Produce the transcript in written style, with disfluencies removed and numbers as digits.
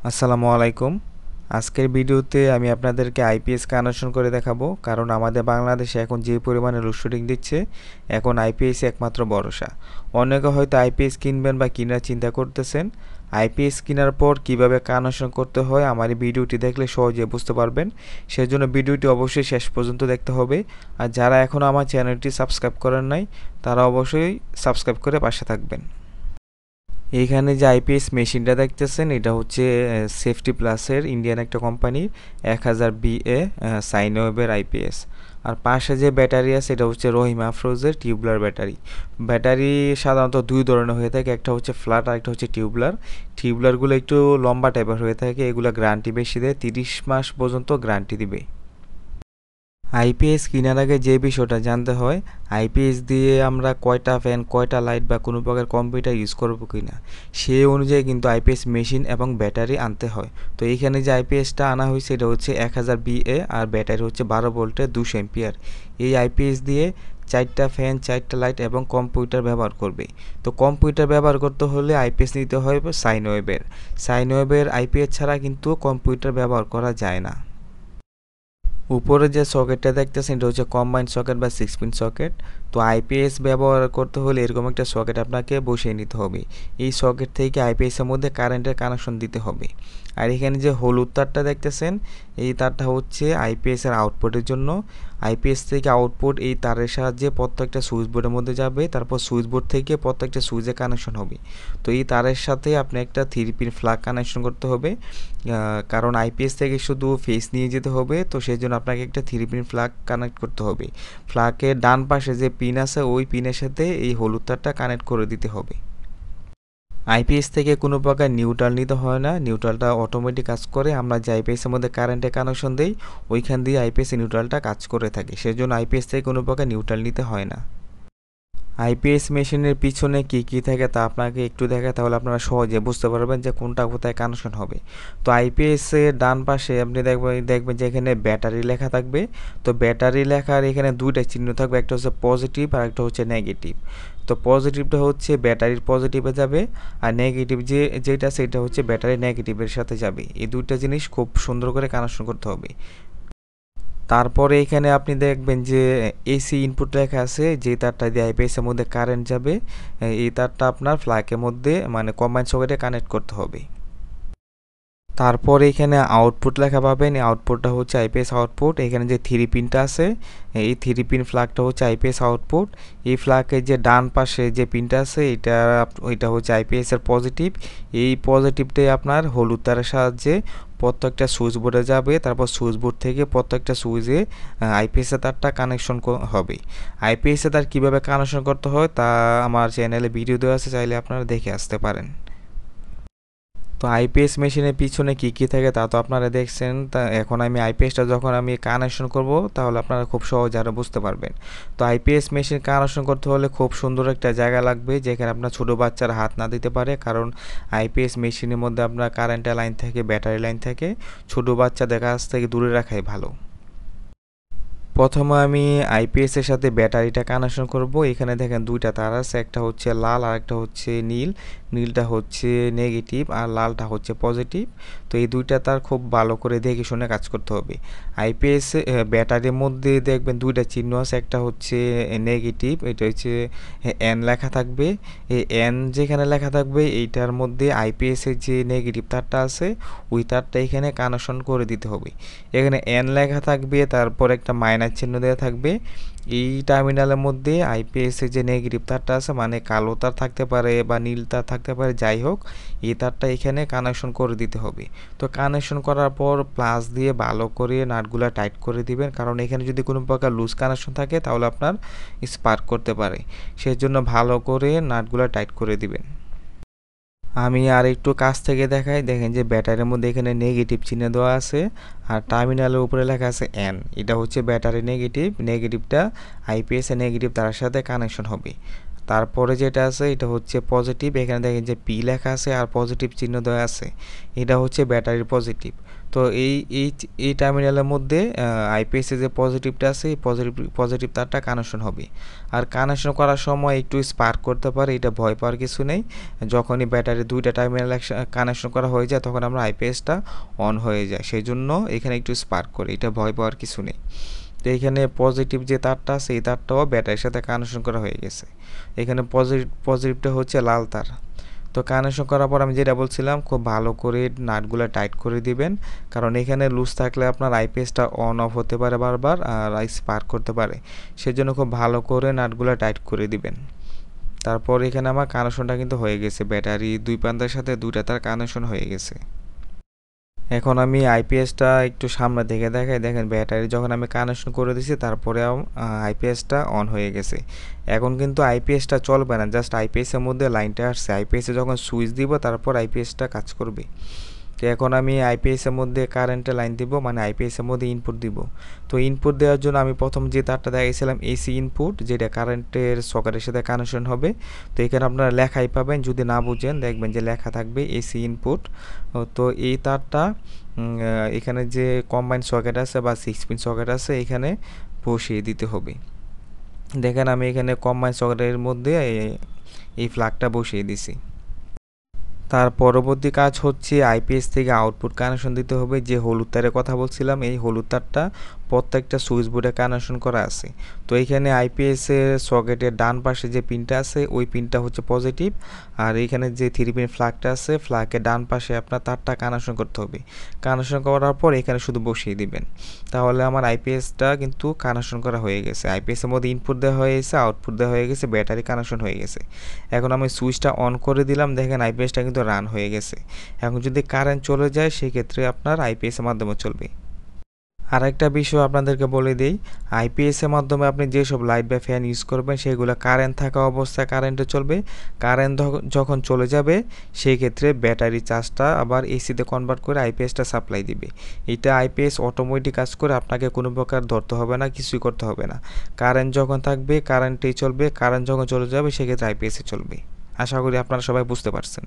আসসালামু আলাইকুম। আজকের ভিডিওতে আমি আপনাদেরকে আইপিএস কানেকশন করে দেখাবো, কারণ আমাদের বাংলাদেশে এখন যে পরিমাণে লোডশেডিং দিচ্ছে, এখন আইপিএস একমাত্র ভরসা। অনেকে হয়তো আইপিএস কিনবেন বা কেনার চিন্তা করতেছেন। আইপিএস কেনার পর কিভাবে কানেকশন করতে হয় আমার এই ভিডিওটি দেখলে সহজে বুঝতে পারবেন। সেজন্য ভিডিওটি অবশ্যই শেষ পর্যন্ত দেখতে হবে। আর যারা এখনও আমার চ্যানেলটি সাবস্ক্রাইব করেন নাই, তারা অবশ্যই সাবস্ক্রাইব করে পাশে থাকবেন। এইখানে যে আইপিএস মেশিনটা দেখতেছেন, এটা হচ্ছে সেফটি প্লাসের ইন্ডিয়ান একটা কোম্পানির 1000 বিএ সাইন ওয়েভের আইপিএস। আর পাশে যে ব্যাটারি আছে এটা হচ্ছে রহিম আফরোজের টিউবলার ব্যাটারি। ব্যাটারি সাধারণত দুই ধরনের হয়ে থাকে, একটা হচ্ছে ফ্ল্যাট আর একটা হচ্ছে টিউবলার। টিউবলারগুলো একটু লম্বা টাইপের হয়ে থাকে, এগুলো গ্যারান্টি বেশি দেয়, 30 মাস পর্যন্ত গ্যারান্টি দিবে। আইপিএস কেনার আগে যে বিষয়টা জানতে হয়, আইপিএস দিয়ে আমরা কয়টা ফ্যান, কয়টা লাইট বা কোনো প্রকার কম্পিউটার ইউজ করবো কি না, সেই অনুযায়ী কিন্তু আইপিএস মেশিন এবং ব্যাটারি আনতে হয়। তো এইখানে যে আইপিএসটা আনা হয়েছে এটা হচ্ছে 1000 বিএ আর ব্যাটারি হচ্ছে 12 ভোল্টের 200 এম্পিয়ার। এই আইপিএস দিয়ে 4টা ফ্যান, 4টা লাইট এবং কম্পিউটার ব্যবহার করবে। তো কম্পিউটার ব্যবহার করতে হলে আইপিএস নিতে হয় সাইন ওয়েভের। সাইন ওয়েভের আইপিএস ছাড়া কিন্তু কম্পিউটার ব্যবহার করা যায় না। উপরে যে সকেটটা দেখতেছেন এটা হচ্ছে কম্বাইন্ড সকেট বা 6 পিন সকেট। তো আইপিএস ব্যবহার করতে হলে এরকম একটা সকেট আপনাকে বসিয়ে নিতে হবে। এই সকেট থেকে আইপিএসের মধ্যে কারেন্টের কানেকশন দিতে হবে। আর এখানে যে হলুদ তারটা দেখতেছেন, এই তারটা হচ্ছে আইপিএসের আউটপুটের জন্য। আইপিএস থেকে আউটপুট এই তারের সাহায্যে প্রত্যেকটা সুইচ বোর্ডের মধ্যে যাবে, তারপর সুইচ বোর্ড থেকে প্রত্যেকটা সুইচে কানেকশন হবে। তো এই তারের সাথে আপনি একটা 3 পিন ফ্ল্যাগ কানেকশন করতে হবে, কারণ আইপিএস থেকে শুধু ফেস নিয়ে যেতে হবে। তো সেই জন্য আপনাকে একটা 3 পিন ফ্ল্যাগ কানেক্ট করতে হবে। ফ্ল্যাগের ডান পাশে যে পিন আছে ওই পিনের সাথে এই হলুদ তারটা কানেক্ট করে দিতে হবে। আইপিএস থেকে কোনো প্রকার নিউট্রাল নিতে হয় না, নিউট্রালটা অটোমেটিক কাজ করে। আমরা যে আইপিএসের মধ্যে কারেন্টের কানেকশন দেই ওইখান দিয়ে আইপিএস নিউট্রালটা কাজ করে থাকে, সেজন্য আইপিএস থেকে কোনো প্রকার নিউট্রাল নিতে হয় না। আইপিএস মেশিনের পিছনে কি কি থাকে তা আপনাকে একটু দেখায়, তাহলে আপনারা সহজে বুঝতে পারবেন যে কোনটা কোথায় কানেকশন হবে। তো আইপিএস এর ডান পাশে আপনি দেখবেন যে এখানে ব্যাটারি লেখা থাকবে। তো ব্যাটারি লেখার এখানে দুইটা চিহ্ন থাকবে, একটা হচ্ছে পজিটিভ আর একটা হচ্ছে নেগেটিভ। তো পজিটিভটা হচ্ছে ব্যাটারির পজিটিভে যাবে, আর নেগেটিভ যেটা সেটা হচ্ছে ব্যাটারি নেগেটিভের সাথে যাবে। এই দুইটা জিনিস খুব সুন্দর করে কানেকশন করতে হবে। তারপরে এখানে আপনি দেখবেন যে এসি ইনপুট লেখা আছে, যে তারটা দিয়ে আইপিএস এর মধ্যে কারেন্ট যাবে। এই তারটা আপনার ফ্ল্যাগের মধ্যে মানে কম্বাইন্ড সকেটে কানেক্ট করতে হবে। তারপরে এখানে আউটপুট লেখা পাবেন, এই আউটপুটটা হচ্ছে আইপিএস আউটপুট। এখানে যে 3 পিনটা আছে, এই 3 পিন ফ্ল্যাগটা হচ্ছে আইপিএস আউটপুট। এই ফ্ল্যাগের যে ডান পাশে যে পিনটা আছে এটা হচ্ছে আইপিএস এর পজিটিভ। এই পজিটিভটাই আপনার হলুদ তারের সাহায্যে প্রত্যেকটা সুইচ বোর্ডে যাবে, তারপর সুইচ বোর্ড থেকে প্রত্যেকটা সুইচে আইপিএস এর তারটা কানেকশন হবে। আইপিএস এর তার কীভাবে কানেকশন করতে হয় তা আমার চ্যানেলে ভিডিও দেওয়া আছে, চাইলে আপনারা দেখে আসতে পারেন। তো আইপিএস মেশিনের পিছনে কি কি থাকে তা তো আপনারা দেখছেন। তা এখন আমি আইপিএসটা যখন আমি কানেকশন করব তাহলে আপনারা খুব সহজে আরও বুঝতে পারবেন। তো আইপিএস মেশিন কানেকশন করতে হলে খুব সুন্দর একটা জায়গা লাগবে যেখানে আপনার ছোটো বাচ্চারা হাত না দিতে পারে, কারণ আইপিএস মেশিনের মধ্যে আপনার কারেন্টের লাইন থাকে, ব্যাটারি লাইন থাকে, ছোটো বাচ্চাদের কাছ থেকে দূরে রাখাই ভালো। প্রথমে আমি আইপিএস এর সাথে ব্যাটারিটা কানেকশন করব। এখানে দেখেন দুইটা তার আছে, একটা হচ্ছে লাল আর একটা হচ্ছে নীল। নীলটা হচ্ছে নেগেটিভ আর লালটা হচ্ছে পজিটিভ। তো এই দুইটা তার খুব ভালো করে দেখে শুনে কাজ করতে হবে। আইপিএস ব্যাটারির মধ্যে দেখবেন দুইটা চিহ্ন আছে, একটা হচ্ছে নেগেটিভ, এটা হচ্ছে এন লেখা থাকবে। এই এন যেখানে লেখা থাকবে এইটার মধ্যে আইপিএস এর যে নেগেটিভ তারটা আছে ওই তারটা এখানে কানেকশন করে দিতে হবে। এখানে এন লেখা থাকবে, তারপর একটা মাইনাস চিহ্ন দেওয়া থাকবে। এই টার্মিনালের মধ্যে আইপিএস এর যে নেগেটিভ তারটা আছে, মানে কালো তার থাকতে পারে বা নীল তার থাকতে পারে, যাই হোক এই তারটা এখানে কানেকশন করে দিতে হবে। তো কানেকশন করার পর প্লাস দিয়ে ভালো করে নাটগুলা টাইট করে দিবেন, কারণ এখানে যদি কোনো প্রকার লুজ কানেকশন থাকে তাহলে আপনার স্পার্ক করতে পারে। সেজন্য ভালো করে নাটগুলা টাইট করে দিবেন। আমি আর একটু কাছ থেকে দেখাই, দেখেন যে ব্যাটারির মধ্যে এখানে নেগেটিভ চিহ্ন দেওয়া আছে আর টার্মিনালের উপরে লেখা আছে এন। এটা হচ্ছে ব্যাটারি নেগেটিভ, নেগেটিভটা আইপিএস এর নেগেটিভ তার সাথে কানেকশন হবে। তারপরে যেটা আছে এটা হচ্ছে পজিটিভ, এখানে দেখেন যে পি লেখা আছে আর পজিটিভ চিহ্ন দেওয়া আছে, এটা হচ্ছে ব্যাটারির পজিটিভ। তো এই টার্মিনালের মধ্যে আইপিএসে যে পজিটিভটা আছে এই পজিটিভ তারটা কানেকশন হবে। আর কানেকশন করার সময় একটু স্পার্ক করতে পারে, এটা ভয় পাওয়ার কিছু নেই। যখনই ব্যাটারি দুইটা টার্মিনাল কানেকশন করা হয়ে যায় তখন আমরা আইপিএসটা অন হয়ে যায়, সেই জন্য এখানে একটু স্পার্ক করে, এটা ভয় পাওয়ার কিছু নেই। তো এখানে পজিটিভ যে তারটা আছে এই তারটাও ব্যাটারির সাথে কানেকশন করা হয়ে গেছে। এখানে পজিটিভটা হচ্ছে লাল তার। তো কানেকশন করার পর আমি যেটা বলছিলাম খুব ভালো করে নাটগুলো টাইট করে দিবেন, কারণ এখানে লুজ থাকলে আপনার আইপিএসটা অন অফ হতে পারে বারবার আর স্পার্ক করতে পারে, সেজন্য খুব ভালো করে নাটগুলো টাইট করে দিবেন। তারপর এখানে আমার কানেকশনটা কিন্তু হয়ে গেছে, ব্যাটারি দুই প্রান্তের সাথে দুইটা তার কানেকশন হয়ে গেছে। এখন আমি আইপিএসটা একটু সামনে থেকে দেখাই, দেখেন ব্যাটারি যখন আমি কানেকশন করে দিছি তারপরেও আইপিএসটা অন হয়ে গেছে। এখন কিন্তু আইপিএসটা চলবে না, জাস্ট আইপিএসের মধ্যে লাইনটা আসছে, আইপিএসে যখন সুইচ দিব তারপর আইপিএসটা কাজ করবে। তো এখন আমি আইপিএসের মধ্যে কারেন্টের লাইন দিব, মানে আইপিএসের মধ্যে ইনপুট দিব। তো ইনপুট দেওয়ার জন্য আমি প্রথম যে তারটা দেখাইছিলাম এসি ইনপুট, যেটা কারেন্টের সকেটের সাথে কানেকশন হবে। তো এখানে আপনারা লেখাই পাবেন, যদি না বুঝেন দেখবেন যে লেখা থাকবে এসি ইনপুট। তো এই তারটা এখানে যে কম্বাইন সকেট আছে বা 6 পিন সকেট আছে এখানে বসিয়ে দিতে হবে। দেখেন আমি এখানে কম্বাইন সকেটের মধ্যে এই প্লাগটা বসিয়ে দিছি। তার পরবর্তী কাজ হচ্ছে আইপিএস থেকে আউটপুট কানেকশন দিতে হবে। যে হলুদ তারের কথা বলছিলাম এই হলুদ তারটা প্রত্যেকটা সুইচ বোর্ডে কানেকশন করা আছে। তো এইখানে আইপিএস এর সকেটের ডান পাশে যে পিনটা আছে ওই পিনটা হচ্ছে পজিটিভ, আর এইখানে যে 3 পিন ফ্ল্যাগটা আছে ফ্ল্যাগের ডান পাশে আপনার তারটা কানেকশন করতে হবে। কানেকশন করার পর এখানে শুধু বসিয়ে দিবেন, তাহলে আমার আইপিএসটা কিন্তু কানেকশন করা হয়ে গেছে। আইপিএস এর মধ্যে ইনপুট দেওয়া হয়ে গেছে, আউটপুট দেওয়া হয়ে গেছে, ব্যাটারি কানেকশন হয়ে গেছে। এখন আমি সুইচটা অন করে দিলাম, দেখেন আইপিএসটা কিন্তু রান হয়ে গেছে। এখন যদি কারেন্ট চলে যায় সেক্ষেত্রে আপনার আইপিএস এর মাধ্যমে চলবে। আরেকটা বিষয় আপনাদেরকে বলে দিই, আইপিএস এর মাধ্যমে আপনি যেসব লাইট বা ফ্যান ইউজ করবেন সেগুলো কারেন্ট থাকা অবস্থায় কারেন্টে চলবে। কারেন্ট যখন চলে যাবে সেই ক্ষেত্রে ব্যাটারি চার্জটা আবার এসিতে কনভার্ট করে আইপিএসটা সাপ্লাই দিবে। এটা আইপিএস অটোমেটিক কাজ করে, আপনাকে কোনো প্রকার ধরতে হবে না, কিছুই করতে হবে না। কারেন্ট যখন থাকবে কারেন্টেই চলবে, কারেন্ট যখন চলে যাবে সেক্ষেত্রে আইপিএসে চলবে। আশা করি আপনারা সবাই বুঝতে পারছেন।